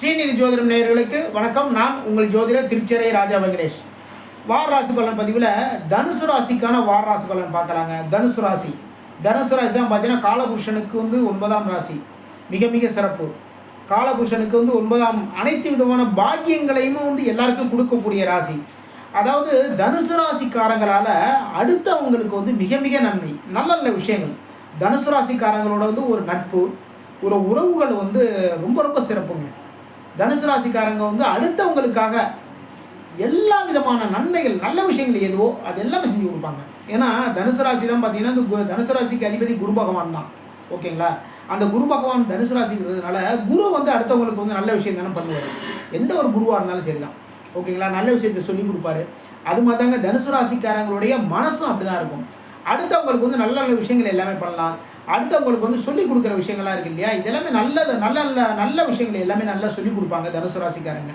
ஸ்ரீநிதி ஜோதிடம் நேயர்களுக்கு வணக்கம். நான் உங்கள் ஜோதிடர் திருச்செரை ராஜா வெங்கடேஷ். வார ராசி பலன் பதிவில் தனுசு ராசிக்கான வார ராசி பலன் பார்க்கலாங்க. தனுசு ராசி தான் பார்த்தீங்கன்னா காலபுருஷனுக்கு 9ஆம் ராசி. மிக மிக சிறப்பு. காலபுருஷனுக்கு 9ஆம் அனைத்து விதமான பாக்கியங்களையும் எல்லாருக்கும் கொடுக்கக்கூடிய ராசி. அதாவது தனுசு ராசிக்காரங்களால் அடுத்தவங்களுக்கு மிக மிக நன்மை, நல்ல நல்ல விஷயங்கள். தனுசு ராசிக்காரங்களோட ஒரு நட்பு, ஒரு உறவுகள் ரொம்ப ரொம்ப சிறப்புங்க. தனுசு ராசிக்காரங்க அடுத்தவங்களுக்காக எல்லா விதமான நன்மைகள், நல்ல விஷயங்கள் எதுவோ அது எல்லாமே செஞ்சு கொடுப்பாங்க. ஏன்னா தனுசு ராசி தான் பார்த்தீங்கன்னா இந்த தனுசு ராசிக்கு அதிபதி குரு பகவான் தான். ஓகேங்களா? அந்த குரு பகவான் தனுசு ராசிக்கிறதுனால குரு அடுத்தவங்களுக்கு நல்ல விஷயம் தானே பண்ணுவார். எந்த ஒரு குருவாக இருந்தாலும் சரி தான். ஓகேங்களா? நல்ல விஷயத்தை சொல்லி கொடுப்பாரு. அது மாதிரி தாங்க தனுசு ராசிக்காரங்களுடைய மனசும் அப்படி தான் இருக்கும். அடுத்தவங்களுக்கு நல்ல நல்ல விஷயங்கள் எல்லாமே பண்ணலாம். அடுத்தவங்களுக்கு சொல்லிக் கொடுக்குற விஷயங்கள்லாம் இருக்குது இல்லையா, இதெல்லாமே நல்ல விஷயங்கள் எல்லாமே நல்லா சொல்லிக் கொடுப்பாங்க தனுசு ராசிக்காரங்க.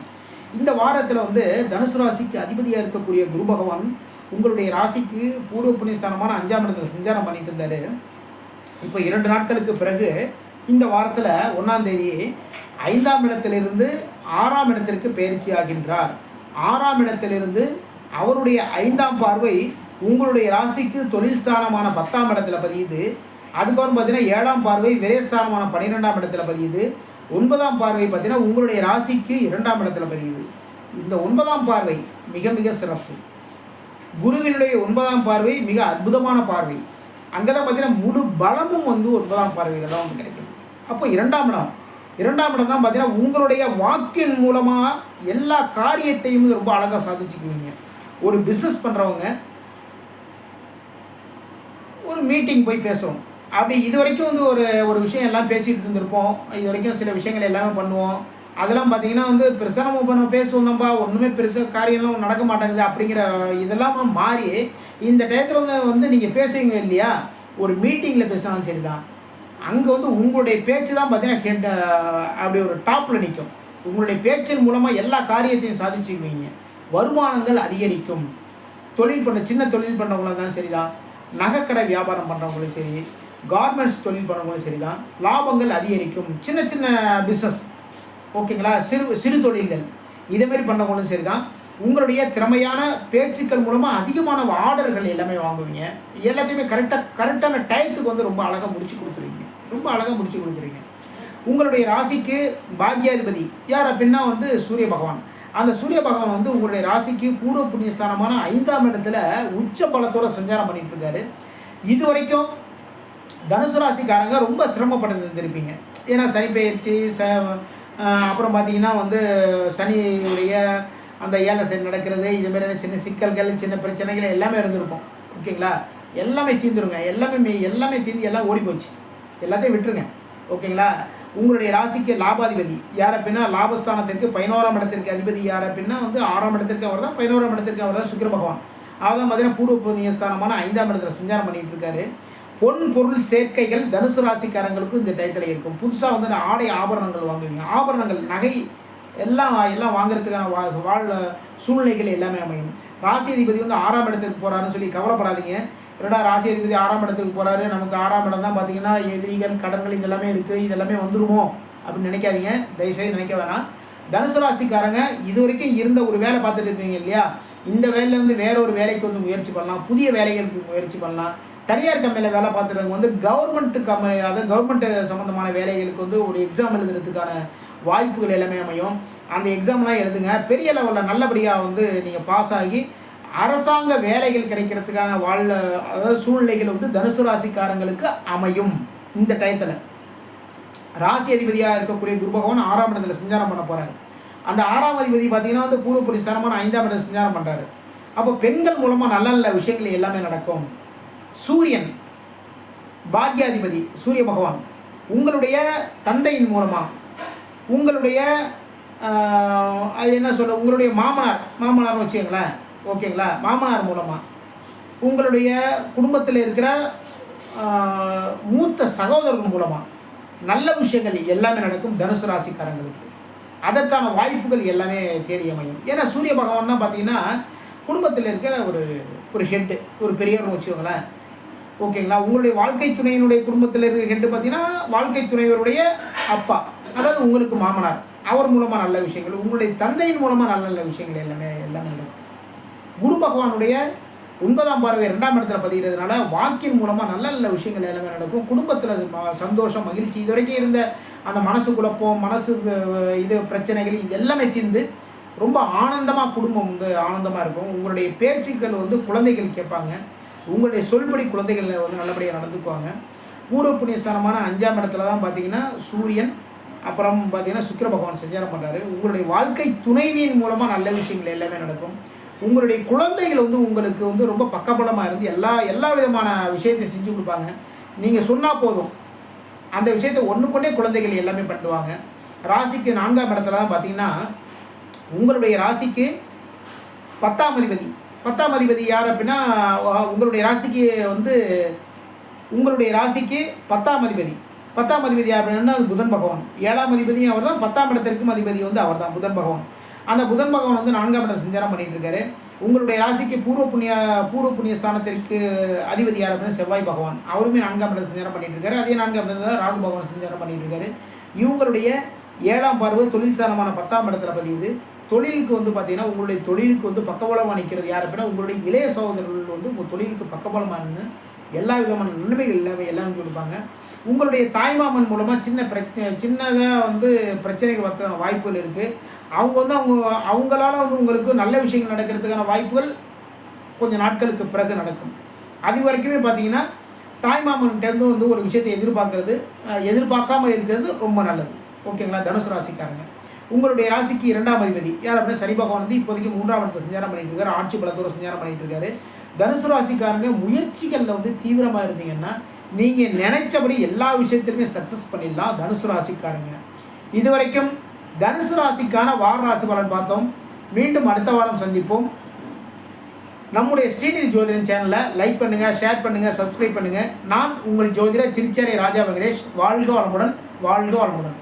இந்த வாரத்தில் தனுசு ராசிக்கு அதிபதியாக இருக்கக்கூடிய குரு பகவான் உங்களுடைய ராசிக்கு பூர்வ புண்ணியஸ்தானமான 5ஆம் இடத்துல சஞ்சாரம் பண்ணிட்டு இருந்தார். இப்போ 2 நாட்களுக்கு பிறகு இந்த வாரத்தில் 1ஆம் தேதி 5ஆம் இடத்திலிருந்து 6ஆம் இடத்திற்கு பயிற்சி ஆகின்றார். 6ஆம் இடத்திலிருந்து அவருடைய 5ஆம் பார்வை உங்களுடைய ராசிக்கு தொழில் ஸ்தானமான 10ஆம் இடத்துல பதியுது. அதுக்கப்புறம் பார்த்தீங்கன்னா 7ஆம் பார்வை விரயஸ்தானமான 12ஆம் இடத்துல பதியுது. 9ஆம் பார்வை பார்த்தீங்கன்னா உங்களுடைய ராசிக்கு 2ஆம் இடத்துல பதியுது. இந்த 9ஆம் பார்வை மிக மிக சிறப்பு. குருவினுடைய 9ஆம் பார்வை மிக அற்புதமான பார்வை. அங்கே தான் பார்த்தீங்கன்னா முழு பலமும் 9ஆம் பார்வையில் தான் கிடைக்கும். அப்போ 2ஆம் இடம் தான் பார்த்தீங்கன்னா உங்களுடைய வாக்கின் மூலமாக எல்லா காரியத்தையும் ரொம்ப அழகாக சாதிச்சுக்குவீங்க. ஒரு பிஸ்னஸ் பண்ணுறவங்க ஒரு மீட்டிங் போய் பேசுகிறோம், அப்படி இது வரைக்கும் ஒரு விஷயம் எல்லாம் பேசிகிட்டு இருந்திருப்போம். இது வரைக்கும் சில விஷயங்கள் எல்லாமே பண்ணுவோம். அதெல்லாம் பார்த்தீங்கன்னா பெருசாக நம்ம பேசுவோம் தான்ப்பா, ஒன்றுமே பெருசாக காரியம்லாம் நடக்க மாட்டேங்குது அப்படிங்கிற இதெல்லாம் மாறி இந்த டயத்தில் நீங்கள் பேசுவீங்க இல்லையா, ஒரு மீட்டிங்கில் பேசினாலும் சரி தான், அங்கே உங்களுடைய பேச்சு தான் பார்த்தீங்கன்னா அப்படி ஒரு டாப்பில் நிற்கும். உங்களுடைய பேச்சின் மூலமாக எல்லா காரியத்தையும் சாதிச்சுக்குவீங்க. வருமானங்கள் அதிகரிக்கும். சின்ன தொழில் பண்ணுறவங்களாக இருந்தாலும் சரி தான், நகைக்கடை வியாபாரம் பண்ணுறவங்களும் சரி, கார்மெண்ட்ஸ் தொழில் பண்ணுறவங்களும் சரி தான், லாபங்கள் அதிகரிக்கும். சின்ன சின்ன பிஸ்னஸ், ஓகேங்களா, சிறு தொழில்கள் இதேமாரி பண்ணுறவங்களும் சரி தான், உங்களுடைய திறமையான பேச்சுக்கள் மூலமாக அதிகமான ஆர்டர்கள் எல்லாமே வாங்குவீங்க. எல்லாத்தையுமே கரெக்டான டயத்துக்கு ரொம்ப அழகாக முடிச்சு கொடுத்துருவீங்க. உங்களுடைய ராசிக்கு பாக்யாதிபதி யார் அப்படின்னா சூரிய பகவான். அந்த சூரிய பகவான் உங்களுடைய ராசிக்கு பூர்வ புண்ணியஸ்தானமான 5ஆம் இடத்துல உச்ச பலத்தோட சஞ்சாரம் பண்ணிட்டு இருக்காரு. இது வரைக்கும் தனுசு ராசிக்காரங்க ரொம்ப சிரமப்பட்டு இருந்திருப்பீங்க. ஏன்னா சனி பயிற்சி, அப்புறம் பார்த்தீங்கன்னா சனியுடைய அந்த 7 சனி நடக்கிறது, இதுமாதிரியான சின்ன சிக்கல்கள், சின்ன பிரச்சனைகள் எல்லாமே இருந்திருக்கும். ஓகேங்களா? எல்லாமே தீர்ந்துருங்க. எல்லாமே தீர்ந்து எல்லாம் ஓடி போச்சு. எல்லாத்தையும் விட்டுருங்க. ஓகேங்களா? உங்களுடைய ராசிக்கு லாபாதிபதி யார் அப்படின்னா லாபஸ்தானத்திற்கு 11ஆம் இடத்திற்கு அதிபதி யார் அப்படின்னா 6ஆம் இடத்திற்கு அவர் தான், 11ஆம் இடத்திற்கு அவர் தான் சுக்கிர பகவான். அவர் தான் பார்த்தீங்கன்னா பூர்வ புண்ணியஸ்தானமான 5ஆம் இடத்துல சஞ்சாரம் பண்ணிட்டு இருக்காரு. பொன் பொருள் சேர்க்கைகள் தனுசு ராசிக்காரங்களுக்கும் இந்த டயத்தில் இருக்கும். புதுசாக ஆடை ஆபரணங்கள் வாங்குவீங்க. ஆபரணங்கள், நகை எல்லாம் வாங்குறதுக்கான சூழ்நிலைகள் எல்லாமே அமையும். ராசி அதிபதி 6ஆம் இடத்துக்கு போகிறாருன்னு சொல்லி கவலைப்படாதீங்க. ராசி அதிபதி 6ஆம் இடத்துக்கு போகிறாரு, நமக்கு 6ஆம் இடம் தான் பார்த்தீங்கன்னா எதிரிகள், கடன்கள் இதெல்லாமே இருக்குது, இதெல்லாமே வந்துருமோ அப்படின்னு நினைக்காதீங்க. தயவுசெய்து நினைக்க வேணாம். தனுசு ராசிக்காரங்க இது வரைக்கும் இருந்த ஒரு வேலை பார்த்துட்டு இருப்பீங்க இல்லையா, இந்த வேலையில் வேற ஒரு வேலைக்கு முயற்சி பண்ணலாம். புதிய வேலைகளுக்கு முயற்சி பண்ணலாம். தனியார் கம்பெனியில் வேலை பார்த்துறவங்க கவர்மெண்ட் கம்பெனி, அதாவது கவர்மெண்ட் சம்மந்தமான வேலைகளுக்கு ஒரு எக்ஸாம் எழுதுறதுக்கான வாய்ப்புகள் எல்லாமே அமையும். அந்த எக்ஸாம்லாம் எழுதுங்க. பெரிய லெவலில் நல்லபடியாக நீங்கள் பாஸ் ஆகி அரசாங்க வேலைகள் கிடைக்கிறதுக்கான அதாவது சூழ்நிலைகள் தனுசு ராசிக்காரங்களுக்கு அமையும். இந்த டயத்தில் ராசி அதிபதியாக இருக்கக்கூடிய குரு பகவான் 6ஆம் இடத்துல சஞ்சாரம் பண்ண போகிறாரு. அந்த 6ஆம் அதிபதி பார்த்தீங்கன்னா பூர்வ புண்ணியஸ்தானமான 5ஆம் இடத்துல சஞ்சாரம் பண்ணுறாரு. அப்போ பெண்கள் மூலமாக நல்ல நல்ல விஷயங்கள் எல்லாமே நடக்கும். சூரியன் பாக்யாதிபதி சூரிய பகவான் உங்களுடைய தந்தையின் மூலமாக, உங்களுடைய அது என்ன சொல்ல, உங்களுடைய மாமனார்னு வச்சுக்கங்களேன். ஓகேங்களா? மாமனார் மூலமாக உங்களுடைய குடும்பத்தில் இருக்கிற மூத்த சகோதரர்கள் மூலமாக நல்ல விஷயங்கள் எல்லாமே நடக்கும் தனுசு ராசிக்காரங்களுக்கு. அதற்கான வாய்ப்புகள் எல்லாமே தேடி அமையும். ஏன்னா சூரிய பகவான் தான் பார்த்தீங்கன்னா குடும்பத்தில் இருக்கிற ஒரு ஹெட்டு, ஒரு பெரியவர்னு வச்சுக்கோங்களேன். ஓகேங்களா? உங்களுடைய வாழ்க்கை துணையினுடைய குடும்பத்தில் இருக்கிற ஹெட்டு பார்த்தீங்கன்னா வாழ்க்கை துணைவருடைய அப்பா, அதாவது உங்களுக்கு மாமனார். அவர் மூலமாக நல்ல விஷயங்கள், உங்களுடைய தந்தையின் மூலமாக நல்ல நல்ல விஷயங்கள் எல்லாமே நடக்கும். குரு பகவானுடைய 9ஆம் பார்வை 2ஆம் இடத்துல பதிகிறதுனால வாக்கின் மூலமாக நல்ல நல்ல விஷயங்கள் எல்லாமே நடக்கும். குடும்பத்தில் சந்தோஷம், மகிழ்ச்சி, இது வரைக்கும் இருந்த அந்த மனசு குழப்பம், மனசு இது பிரச்சனைகள் இது எல்லாமே தீர்ந்து ரொம்ப ஆனந்தமாக குடும்பம் வந்து ஆனந்தமாக இருக்கும். உங்களுடைய பேச்சுக்கள் வந்து குழந்தைகள் கேட்பாங்க. உங்களுடைய சொல்படி குழந்தைகள் வந்து நல்லபடியாக நடந்துக்குவாங்க. பூர்வ புண்ணியஸ்தானமான 5ஆம் இடத்துல தான் பார்த்தீங்கன்னா சூரியன், அப்புறம் பார்த்தீங்கன்னா சுக்கிர பகவான் சஞ்சாரம் பண்ணுறாரு. உங்களுடைய வாழ்க்கை துணைவியின் மூலமாக நல்ல விஷயங்கள் எல்லாமே நடக்கும். உங்களுடைய குழந்தைகள் வந்து உங்களுக்கு வந்து ரொம்ப பக்கபலமாக இருந்து எல்லா விதமான விஷயத்தையும் செஞ்சு கொடுப்பாங்க. நீங்கள் சொன்னால் போதும், அந்த விஷயத்தை ஒன்றுக்கொண்டே குழந்தைகள் எல்லாமே பண்ணுவாங்க. ராசிக்கு 4ஆம் இடத்துல தான் பார்த்தீங்கன்னா உங்களுடைய ராசிக்கு 10ஆம் அதிபதி யார் அப்படின்னா, உங்களுடைய ராசிக்கு வந்து உங்களுடைய ராசிக்கு 10ஆம் அதிபதி யார் அப்படின்னா புதன் பகவான். 7ஆம் அதிபதியும் அவர் தான், 10ஆம் இடத்திற்கும் அதிபதி வந்து அவர் தான், புதன் பகவான். அந்த புதன் பகவான் வந்து 4ஆம் இடத்தை சஞ்சாரம் பண்ணிட்டு இருக்காரு. உங்களுடைய ராசிக்கு பூர்வ புண்ணிய ஸ்தானத்திற்கு அதிபதி யார் அப்படின்னா செவ்வாய் பகவான். அவருமே 4ஆம் இடத்தை சஞ்சாரம் பண்ணிட்டு இருக்காரு. அதே 4ஆம் இடத்துல ராகு பகவான் சஞ்சாரம் பண்ணிட்டு இருக்காரு. இவங்களுடைய 7ஆம் பார்வை தொழில் ஸ்தானமான 10ஆம் இடத்துல பதியுது. தொழிலுக்கு வந்து பார்த்தீங்கன்னா உங்களுடைய தொழிலுக்கு வந்து பக்கபலமாக நிற்கிறது யார் அப்படின்னா உங்களுடைய இளைய சகோதரர்கள் வந்து உங்கள் தொழிலுக்கு பக்கபலமாக நின்று எல்லா விதமான நன்மைகள் எல்லாமே கொடுப்பாங்க. உங்களுடைய தாய்மாமன் மூலமாக சின்னதாக வந்து பிரச்சனைகள் வரதுக்கான வாய்ப்புகள் இருக்குது. அவங்க வந்து அவங்களால வந்து உங்களுக்கு நல்ல விஷயங்கள் நடக்கிறதுக்கான வாய்ப்புகள் கொஞ்சம் நாட்களுக்கு பிறகு நடக்கும். அது வரைக்குமே பார்த்தீங்கன்னா தாய்மாமன்கிட்டேருந்து வந்து ஒரு விஷயத்தை எதிர்பார்க்காமல் இருக்கிறது ரொம்ப நல்லது. ஓகேங்களா? தனுசு ராசிக்காரங்க, உங்களுடைய ராசிக்கு 2ஆம் அதிபதி யார் அப்படின்னா சனி பகவான் வந்து இப்போதைக்கு 3ஆம் இடத்தை சஞ்சாரம் பண்ணிட்டு இருக்காரு. ஆட்சி பலத்தோடு சஞ்சாரம் பண்ணிட்டு இருக்காரு. தனுசு ராசிக்காரங்க முயற்சிகளில் வந்து தீவிரமாக இருந்தீங்கன்னா நீங்கள் நினைச்சபடி எல்லா விஷயத்திலுமே சக்ஸஸ் பண்ணிடலாம். தனுசு ராசிக்காரங்க, இது வரைக்கும் தனுசு ராசிக்கான வார ராசி பலன் பார்த்தோம். மீண்டும் அடுத்த வாரம் சந்திப்போம். நம்முடைய ஸ்ரீநிதி ஜோதிடன் சேனலை லைக் பண்ணுங்கள், ஷேர் பண்ணுங்கள், சப்ஸ்கிரைப் பண்ணுங்கள். நான் உங்கள் ஜோதிடர் திருச்சேரை ராஜா வெங்கடேஷ். வாழ்க வளமுடன், வாழ்க வளமுடன்.